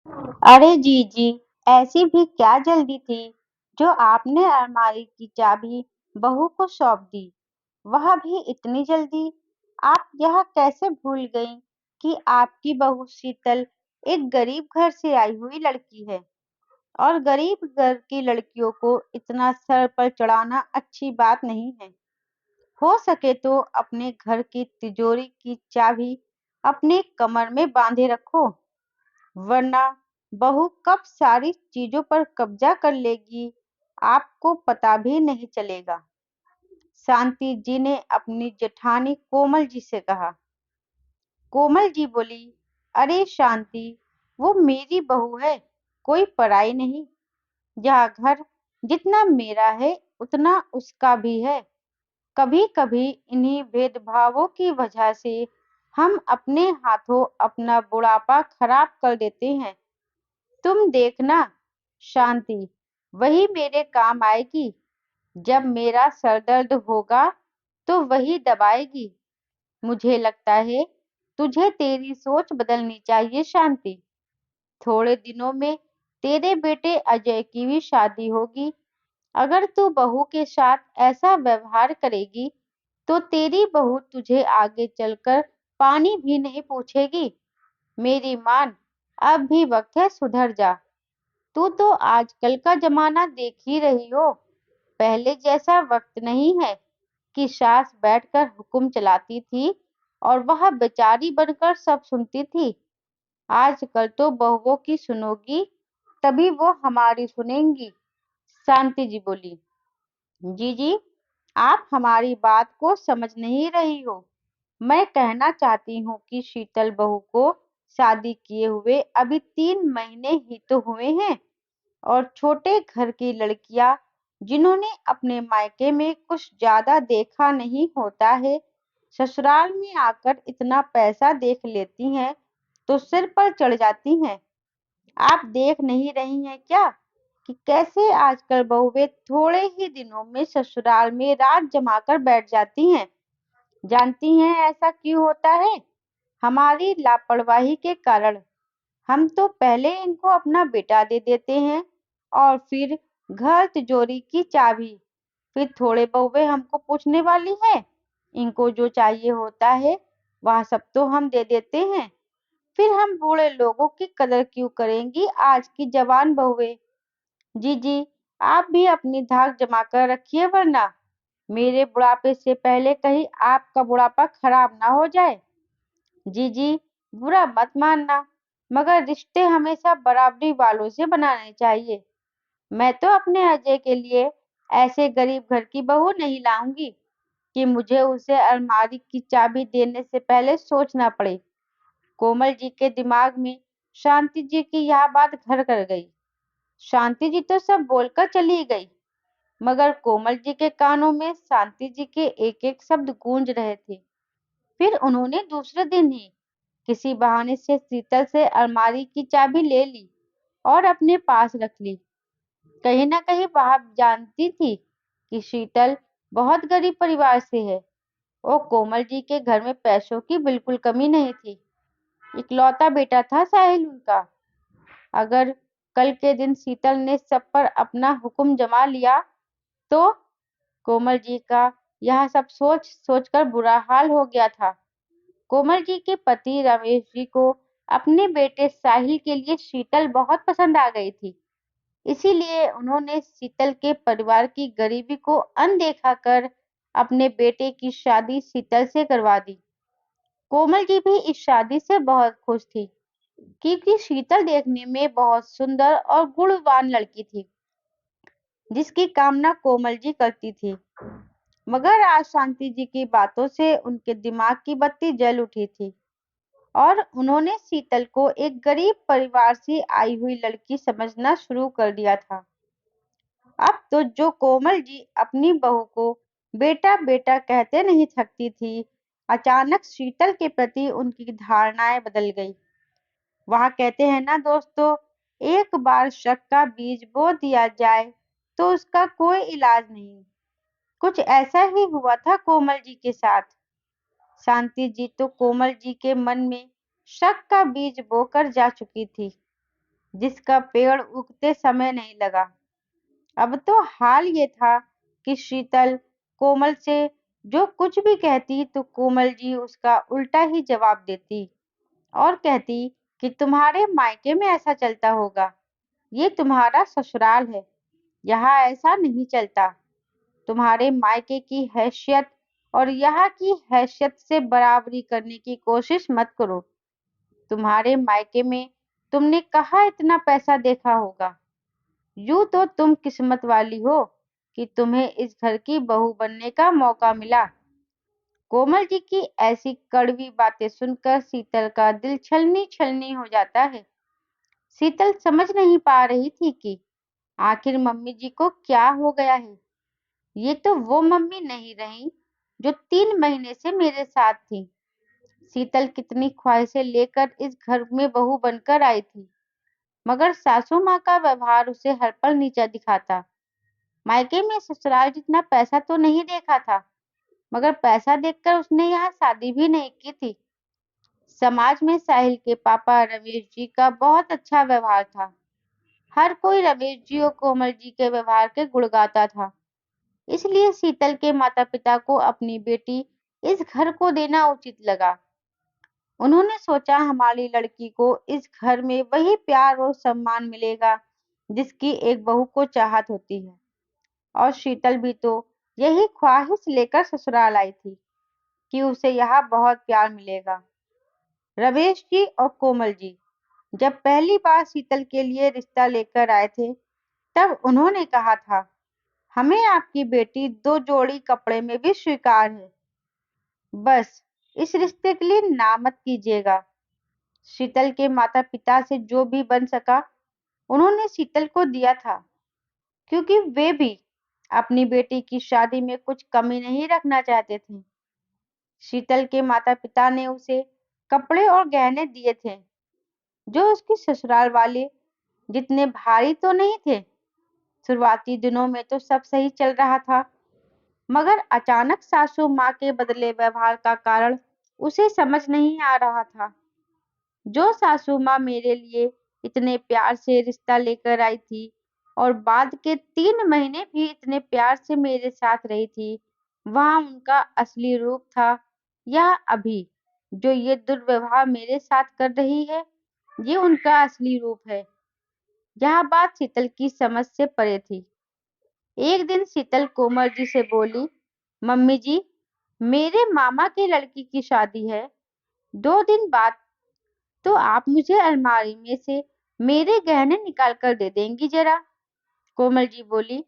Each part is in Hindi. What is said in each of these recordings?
अरे जीजी, ऐसी भी क्या जल्दी थी जो आपने अलमारी की चाबी बहू को सौंप दी? वह भी इतनी जल्दी? आप यह कैसे भूल गईं कि आपकी बहू शीतल एक गरीब घर से आई हुई लड़की है और गरीब घर की लड़कियों को इतना सर पर चढ़ाना अच्छी बात नहीं है। हो सके तो अपने घर की तिजोरी की चाबी अपने कमर में बांधे रखो, वरना बहू कब सारी चीजों पर कब्जा कर लेगी, आपको पता भी नहीं चलेगा। शांति जी ने अपनी जेठानी कोमल जी से कहा। कोमल जी बोली, अरे शांति, वो मेरी बहू है, कोई पराई नहीं। यह घर जितना मेरा है उतना उसका भी है। कभी कभी इन्हीं भेदभावों की वजह से हम अपने हाथों अपना बुढ़ापा खराब कर देते हैं। तुम देखना शांति, वही मेरे काम आएगी। जब मेरा सर दर्द होगा तो वही दबाएगी। मुझे लगता है तुझे तेरी सोच बदलनी चाहिए शांति। थोड़े दिनों में तेरे बेटे अजय की भी शादी होगी। अगर तू बहू के साथ ऐसा व्यवहार करेगी तो तेरी बहू तुझे आगे चलकर पानी भी नहीं पूछेगी। मेरी मान, अब भी वक्त है, सुधर जा। तू तो आजकल का जमाना देख ही रही हो। पहले जैसा वक्त नहीं है कि सास बैठकर हुक्म चलाती थी और वह बेचारी बनकर सब सुनती थी। आजकल तो बहुओं की सुनोगी तभी वो हमारी सुनेंगी। शांति जी बोली, जी जी, आप हमारी बात को समझ नहीं रही हो। मैं कहना चाहती हूँ कि शीतल बहू को शादी किए हुए अभी 3 महीने ही तो हुए हैं और छोटे घर की लड़कियां जिन्होंने अपने मायके में कुछ ज्यादा देखा नहीं होता है, ससुराल में आकर इतना पैसा देख लेती हैं तो सिर पर चढ़ जाती हैं। आप देख नहीं रही हैं क्या कि कैसे आजकल बहुएं थोड़े ही दिनों में ससुराल में राज जमाकर बैठ जाती हैं? जानती हैं ऐसा क्यों होता है? हमारी लापरवाही के कारण। हम तो पहले इनको अपना बेटा दे देते हैं और फिर घर तिजोरी की चाबी। फिर थोड़े बहुएं हमको पूछने वाली है, इनको जो चाहिए होता है वह सब तो हम दे देते हैं। फिर हम बूढ़े लोगों की कदर क्यों करेंगी आज की जवान बहुएं? जी जी, आप भी अपनी धाक जमा कर रखिए, वरना मेरे बुढ़ापे से पहले कहीं आपका बुढ़ापा खराब ना हो जाए। जी जी, बुरा मत मानना, मगर रिश्ते हमेशा बराबरी वालों से बनाने चाहिए। मैं तो अपने अजय के लिए ऐसे गरीब घर की बहू नहीं लाऊंगी कि मुझे उसे अलमारी की चाबी देने से पहले सोचना पड़े। कोमल जी के दिमाग में शांति जी की यह बात घर कर गई। शांति जी तो सब बोलकर चली गई, मगर कोमल जी के कानों में शांति जी के एक एक शब्द गूंज रहे थे। फिर उन्होंने दूसरे दिन ही किसी बहाने से शीतल से अलमारी की चाबी ले ली और अपने पास रख ली। कहीं ना कहीं वह जानती थी कि शीतल बहुत गरीब परिवार से है और कोमल जी के घर में पैसों की बिल्कुल कमी नहीं थी। इकलौता बेटा था साहिल उनका। अगर कल के दिन शीतल ने सब पर अपना हुक्म जमा लिया तो कोमल जी का यह सब सोच सोचकर बुरा हाल हो गया था। कोमल जी के पति रमेश जी को अपने बेटे साहिल के लिए शीतल बहुत पसंद आ गई थी। इसीलिए उन्होंने शीतल के परिवार की गरीबी को अनदेखा कर अपने बेटे की शादी शीतल से करवा दी। कोमल जी भी इस शादी से बहुत खुश थी, क्योंकि शीतल देखने में बहुत सुंदर और गुणवान लड़की थी, जिसकी कामना कोमल जी करती थी। मगर आज शांति जी की बातों से उनके दिमाग की बत्ती जल उठी थी और उन्होंने शीतल को एक गरीब परिवार से आई हुई लड़की समझना शुरू कर दिया था। अब तो जो कोमल जी अपनी बहू को बेटा बेटा कहते नहीं थकती थी, अचानक शीतल के प्रति उनकी धारणाएं बदल गई। वहाँ कहते हैं ना दोस्तों, एक बार शक का बीज बो दिया जाए तो उसका कोई इलाज नहीं। कुछ ऐसा ही हुआ था कोमल जी के साथ। शांति जी तो कोमल जी के मन में शक का बीज बोकर जा चुकी थी। जिसका पेड़ उगते समय नहीं लगा। अब तो हाल ये था कि शीतल कोमल से जो कुछ भी कहती तो कोमल जी उसका उल्टा ही जवाब देती और कहती कि तुम्हारे मायके में ऐसा चलता होगा, ये तुम्हारा ससुराल है, यहाँ ऐसा नहीं चलता। तुम्हारे मायके की हैसियत और यहाँ की हैसियत से बराबरी करने की कोशिश मत करो। तुम्हारे मायके में तुमने कहाँ इतना पैसा देखा होगा। यूं तो तुम किस्मत वाली हो कि तुम्हें इस घर की बहू बनने का मौका मिला। कोमल जी की ऐसी कड़वी बातें सुनकर शीतल का दिल छलनी छलनी हो जाता है। शीतल समझ नहीं पा रही थी कि आखिर मम्मी जी को क्या हो गया है। ये तो वो मम्मी नहीं रही जो 3 महीने से मेरे साथ थी। शीतल कितनी ख्वाहिशें लेकर इस घर में बहू बनकर आई थी, मगर सासू माँ का व्यवहार उसे हर पल नीचा दिखाता। मायके में ससुराल जितना पैसा तो नहीं देखा था, मगर पैसा देखकर उसने यहाँ शादी भी नहीं की थी। समाज में साहिल के पापा रमेश जी का बहुत अच्छा व्यवहार था। हर कोई रमेश जी और कोमल जी के व्यवहार के गुण गाता था। इसलिए शीतल के माता पिता को अपनी बेटी इस घर को देना उचित लगा। उन्होंने सोचा हमारी लड़की को इस घर में वही प्यार और सम्मान मिलेगा जिसकी एक बहू को चाहत होती है। और शीतल भी तो यही ख्वाहिश लेकर ससुराल आई थी कि उसे यहाँ बहुत प्यार मिलेगा। रमेश जी और कोमल जी जब पहली बार शीतल के लिए रिश्ता लेकर आए थे, तब उन्होंने कहा था, हमें आपकी बेटी 2 जोड़ी कपड़े में भी स्वीकार है। बस इस रिश्ते के लिए ना मत कीजिएगा। शीतल के माता पिता से जो भी बन सका उन्होंने शीतल को दिया था, क्योंकि वे भी अपनी बेटी की शादी में कुछ कमी नहीं रखना चाहते थे। शीतल के माता पिता ने उसे कपड़े और गहने दिए थे जो उसके ससुराल वाले जितने भारी तो नहीं थे। शुरुआती दिनों में तो सब सही चल रहा था, मगर अचानक सासू माँ के बदले व्यवहार का कारण उसे समझ नहीं आ रहा था। जो सासू माँ मेरे लिए इतने प्यार से रिश्ता लेकर आई थी और बाद के 3 महीने भी इतने प्यार से मेरे साथ रही थी, वहाँ उनका असली रूप था या अभी जो ये दुर्व्यवहार मेरे साथ कर रही है, ये उनका असली रूप है। यह बात शीतल की समझ से परे थी। एक दिन शीतल कोमल जी से बोली, मम्मी जी, मेरे मामा के लड़की की शादी है 2 दिन बाद, तो आप मुझे अलमारी में से मेरे गहने निकाल कर दे देंगी जरा। कोमल जी बोली,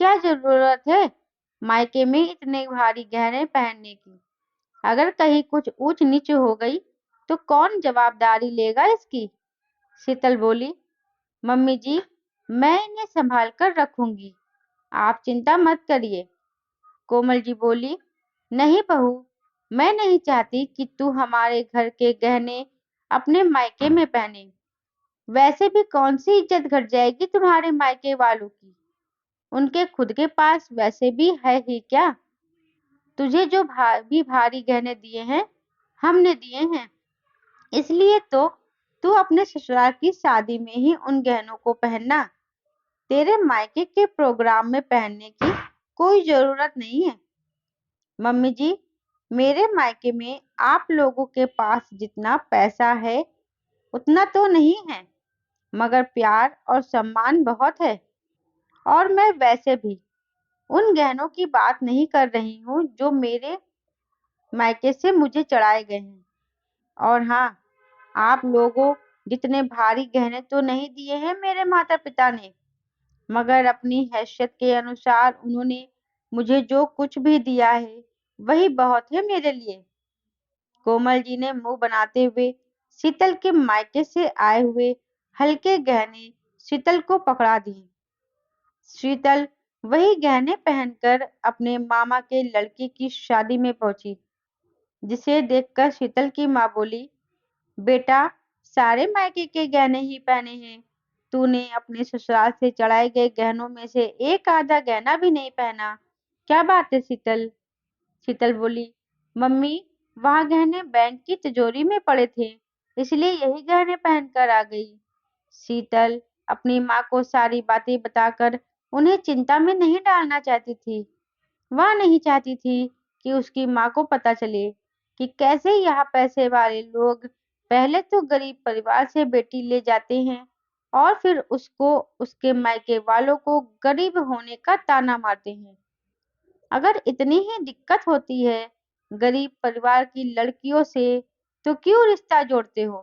क्या जरूरत है मायके में इतने भारी गहने पहनने की। अगर कहीं कुछ ऊंच नीच हो गई तो कौन जवाबदारी लेगा इसकी। शीतल बोली, मम्मी जी, मैं इन्हें संभाल कर रखूंगी, आप चिंता मत करिए। कोमल जी बोली, नहीं बहू, मैं नहीं चाहती कि तू हमारे घर के गहने अपने मायके में पहने। वैसे भी कौन सी इज्जत घट जाएगी तुम्हारे मायके वालों की। उनके खुद के पास वैसे भी है ही क्या। तुझे जो भी भारी गहने दिए हैं हमने दिए हैं, इसलिए तो तू अपने ससुराल की शादी में ही उन गहनों को पहनना। तेरे मायके के प्रोग्राम में पहनने की कोई जरूरत नहीं है। मम्मी जी, मेरे मायके में आप लोगों के पास जितना पैसा है उतना तो नहीं है, मगर प्यार और सम्मान बहुत है। और मैं वैसे भी उन गहनों की बात नहीं कर रही हूँ जो मेरे मायके से मुझे चढ़ाए गए हैं। और हाँ, आप लोगों जितने भारी गहने तो नहीं दिए हैं मेरे माता पिता ने, मगर अपनी हैसियत के अनुसार उन्होंने मुझे जो कुछ भी दिया है वही बहुत है मेरे लिए। कोमल जी ने मुंह बनाते हुए शीतल के मायके से आए हुए हल्के गहने शीतल को पकड़ा दिए। शीतल वही गहने पहनकर अपने मामा के लड़की की शादी में पहुंची, जिसे देखकर शीतल की माँ बोली, बेटा, सारे मायके के गहने ही पहने हैं, तूने अपने ससुराल से चढ़ाए गए गहनों में से एक आधा गहना भी नहीं पहना। क्या बात है शीतल। शीतल बोली, मम्मी, वहाँ गहने बैंक की तिजोरी में पड़े थे, इसलिए यही गहने पहन कर आ गई। शीतल अपनी माँ को सारी बातें बताकर उन्हें चिंता में नहीं डालना चाहती थी। वह नहीं चाहती थी कि उसकी माँ को पता चले कि कैसे यहाँ पैसे वाले लोग पहले तो गरीब परिवार से बेटी ले जाते हैं और फिर उसको उसके मायके वालों को गरीब होने का ताना मारते हैं। अगर इतनी ही दिक्कत होती है गरीब परिवार की लड़कियों से, तो क्यों रिश्ता जोड़ते हो?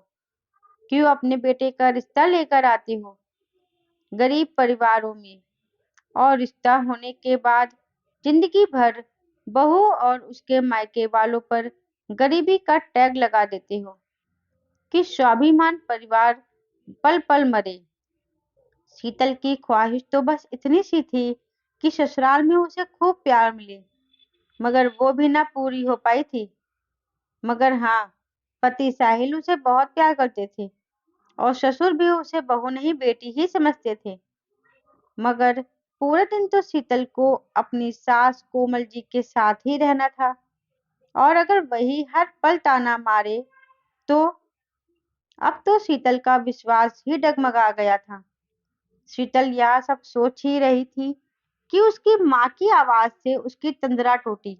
क्यों अपने बेटे का रिश्ता लेकर आते हो गरीब परिवारों में? और रिश्ता होने के बाद जिंदगी भर बहू और उसके मायके वालों पर गरीबी का टैग लगा देते हो कि स्वाभिमान परिवार पल पल मरे। शीतल की ख्वाहिश तो बस इतनी सी थी कि ससुराल में उसे खूब प्यार मिले, मगर वो भी ना पूरी हो पाई थी। मगर हाँ, पति साहिल उसे बहुत प्यार करते थे और ससुर भी उसे बहू नहीं बेटी ही समझते थे। मगर पूरे दिन तो शीतल को अपनी सास कोमल जी के साथ ही रहना था, और अगर वही हर पल ताना मारे तो अब तो शीतल का विश्वास ही डगमगा गया था। शीतल यह सब सोच ही रही थी कि उसकी माँ की आवाज से उसकी तंद्रा टूटी।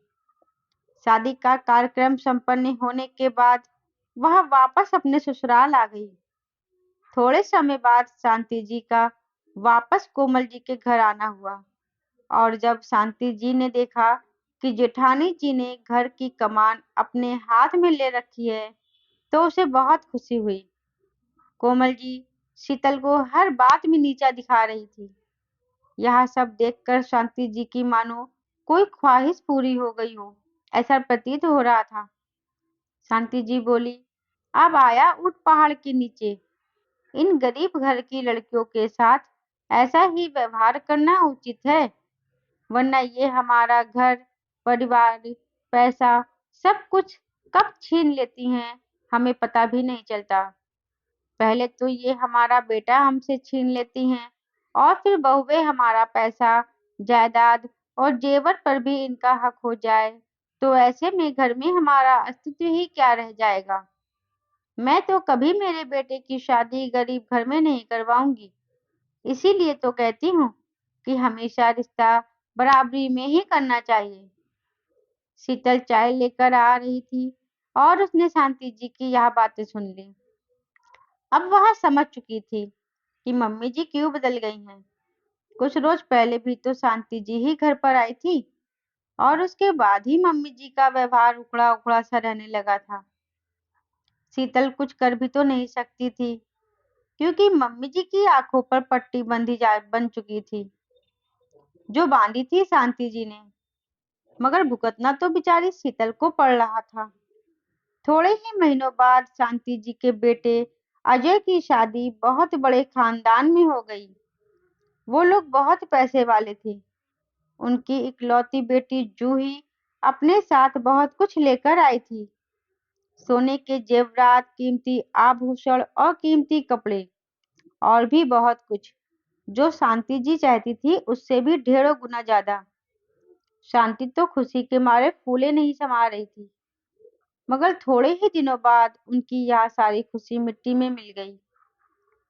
शादी का कार्यक्रम संपन्न होने के बाद वह वापस अपने ससुराल आ गई। थोड़े समय बाद शांति जी का वापस कोमल जी के घर आना हुआ, और जब शांति जी ने देखा कि जेठानी जी ने घर की कमान अपने हाथ में ले रखी है, तो उसे बहुत खुशी हुई। कोमल जी शीतल को हर बात में नीचा दिखा रही थी। यह सब देखकर शांति जी की मानो कोई ख्वाहिश पूरी हो गई हो, ऐसा प्रतीत हो रहा था। शांति जी बोली, अब आया ऊंट पहाड़ के नीचे। इन गरीब घर की लड़कियों के साथ ऐसा ही व्यवहार करना उचित है, वरना ये हमारा घर, परिवार, पैसा, सब कुछ कब छीन लेती हैं हमें पता भी नहीं चलता। पहले तो ये हमारा बेटा हमसे छीन लेती हैं, और फिर बहुएं हमारा पैसा, जायदाद और जेवर पर भी इनका हक हो जाए, तो ऐसे में घर में हमारा अस्तित्व ही क्या रह जाएगा। मैं तो कभी मेरे बेटे की शादी गरीब घर में नहीं करवाऊंगी। इसीलिए तो कहती हूँ कि हमेशा रिश्ता बराबरी में ही करना चाहिए। शीतल चाय लेकर आ रही थी और उसने शांति जी की यह बातें सुन ली। अब वह समझ चुकी थी कि मम्मी जी क्यों बदल गई हैं। कुछ रोज पहले भी तो शांति जी ही घर पर आई थी, और उसके बाद ही मम्मी जी का व्यवहार उखड़ा उखड़ा सा रहने लगा था। शीतल कुछ कर भी तो नहीं सकती थी, क्योंकि मम्मी जी की आंखों पर पट्टी बन चुकी थी, जो बांधी थी शांति जी ने। मगर भुगतना तो बेचारी शीतल को पड़ रहा था। थोड़े ही महीनों बाद शांति जी के बेटे अजय की शादी बहुत बड़े खानदान में हो गई। वो लोग बहुत पैसे वाले थे। उनकी इकलौती बेटी जूही अपने साथ बहुत कुछ लेकर आई थी। सोने के जेवरात, कीमती आभूषण और कीमती कपड़े, और भी बहुत कुछ, जो शांति जी चाहती थी उससे भी ढेरों गुना ज्यादा। शांति तो खुशी के मारे फूले नहीं समा रही थी। मगर थोड़े ही दिनों बाद उनकी यह सारी खुशी मिट्टी में मिल गई,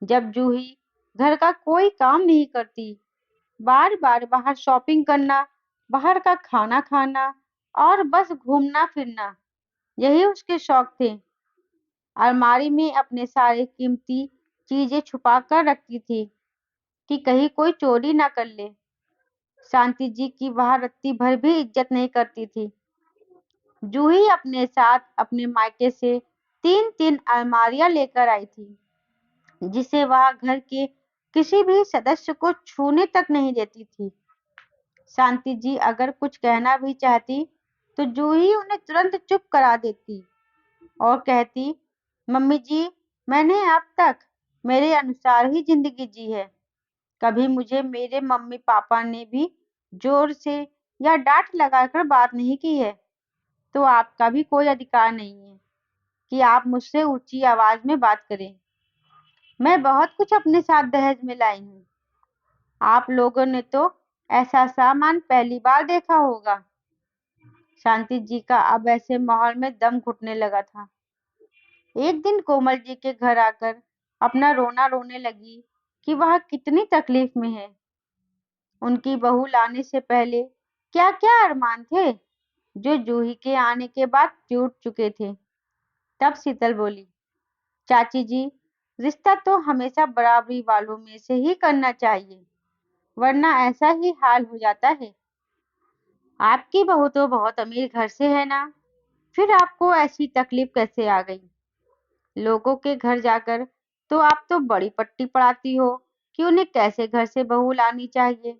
जब जूही घर का कोई काम नहीं करती, बार बार बाहर शॉपिंग करना, बाहर का खाना खाना और बस घूमना फिरना, यही उसके शौक थे। अलमारी में अपने सारे कीमती चीजें छुपा कर रखती थी कि कहीं कोई चोरी ना कर ले। शांति जी की वह रत्ती भर भी इज्जत नहीं करती थी। जूही अपने साथ अपने मायके से तीन तीन अलमारियां लेकर आई थी, जिसे वह घर के किसी भी सदस्य को छूने तक नहीं देती थी। शांति जी अगर कुछ कहना भी चाहती, तो जूही उन्हें तुरंत चुप करा देती और कहती, मम्मी जी, मैंने अब तक मेरे अनुसार ही जिंदगी जी है। कभी मुझे मेरे मम्मी पापा ने भी जोर से या डांट लगाकर बात नहीं की है, तो आपका भी कोई अधिकार नहीं है कि आप मुझसे ऊंची आवाज में बात करें। मैं बहुत कुछ अपने साथ दहेज में लाई हूँ। आप लोगों ने तो ऐसा सामान पहली बार देखा होगा। शांति जी का अब ऐसे माहौल में दम घुटने लगा था। एक दिन कोमल जी के घर आकर अपना रोना रोने लगी कि वह कितनी तकलीफ में है। उनकी बहू लाने से पहले क्या-क्या अरमान थे, जो जूही के आने के बाद टूट चुके थे। तब शीतल बोली, चाची जी, रिश्ता तो हमेशा बराबरी वालों में से ही करना चाहिए, वरना ऐसा ही हाल हो जाता है। आपकी बहू तो बहुत अमीर घर से है ना, फिर आपको ऐसी तकलीफ कैसे आ गई? लोगों के घर जाकर तो आप तो बड़ी पट्टी पढ़ाती हो कि उन्हें कैसे घर से बहू लानी चाहिए।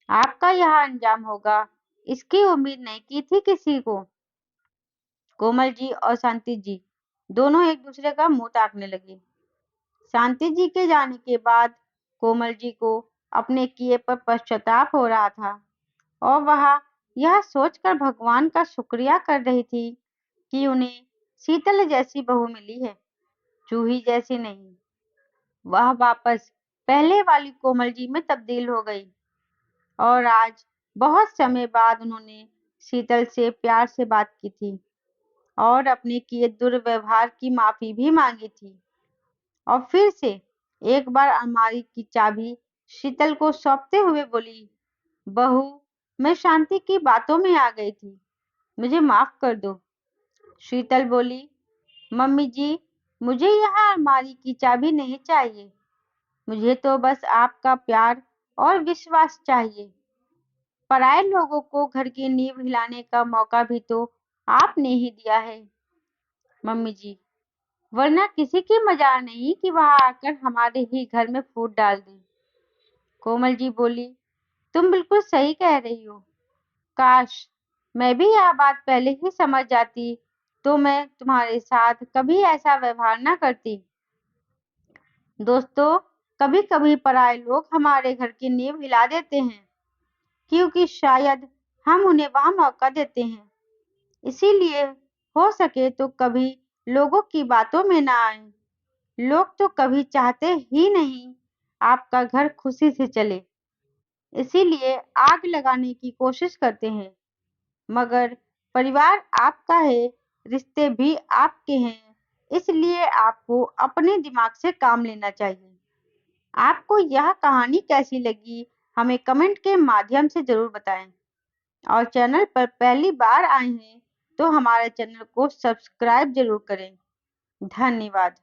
आपका यह अंजाम होगा, इसकी उम्मीद नहीं की थी किसी को। कोमल जी और शांति जी दोनों एक दूसरे का मुंह ताकने लगे। शांति जी के जाने के बाद कोमल जी को अपने किए पर पश्चाताप हो रहा था और वह यह सोचकर भगवान का शुक्रिया कर रही थी कि उन्हें शीतल जैसी बहू मिली है, जूही जैसी नहीं। वह वापस पहले वाली कोमल जी में तब्दील हो गई और आज बहुत समय बाद उन्होंने शीतल से प्यार से बात की थी और अपने किए दुर्व्यवहार की माफी भी मांगी थी। और फिर से एक बार अलमारी की चाबी शीतल को सौंपते हुए बोली, बहू, मैं शांति की बातों में आ गई थी, मुझे माफ कर दो। शीतल बोली, मम्मी जी, मुझे यहाँ अलमारी की चाबी नहीं चाहिए, मुझे तो बस आपका प्यार और विश्वास चाहिए। पराए लोगों को घर की नींव हिलाने का मौका भी तो आपने ही दिया है, मम्मी जी, वरना किसी की मजाल नहीं कि वह आकर हमारे ही घर में फूट डाल दे। कोमल जी बोली, तुम बिल्कुल सही कह रही हो। काश मैं भी यह बात पहले ही समझ जाती तो मैं तुम्हारे साथ कभी ऐसा व्यवहार ना करती। दोस्तों, कभी-कभी पराए लोग हमारे घर की नींव हिला देते हैं, क्योंकि शायद हम उन्हें वहां मौका देते हैं। इसीलिए हो सके तो कभी लोगों की बातों में ना आएं। लोग तो कभी चाहते ही नहीं आपका घर खुशी से चले, इसीलिए आग लगाने की कोशिश करते हैं। मगर परिवार आपका है, रिश्ते भी आपके हैं, इसलिए आपको अपने दिमाग से काम लेना चाहिए। आपको यह कहानी कैसी लगी, हमें कमेंट के माध्यम से ज़रूर बताएं। और चैनल पर पहली बार आए हैं तो हमारे चैनल को सब्सक्राइब जरूर करें। धन्यवाद।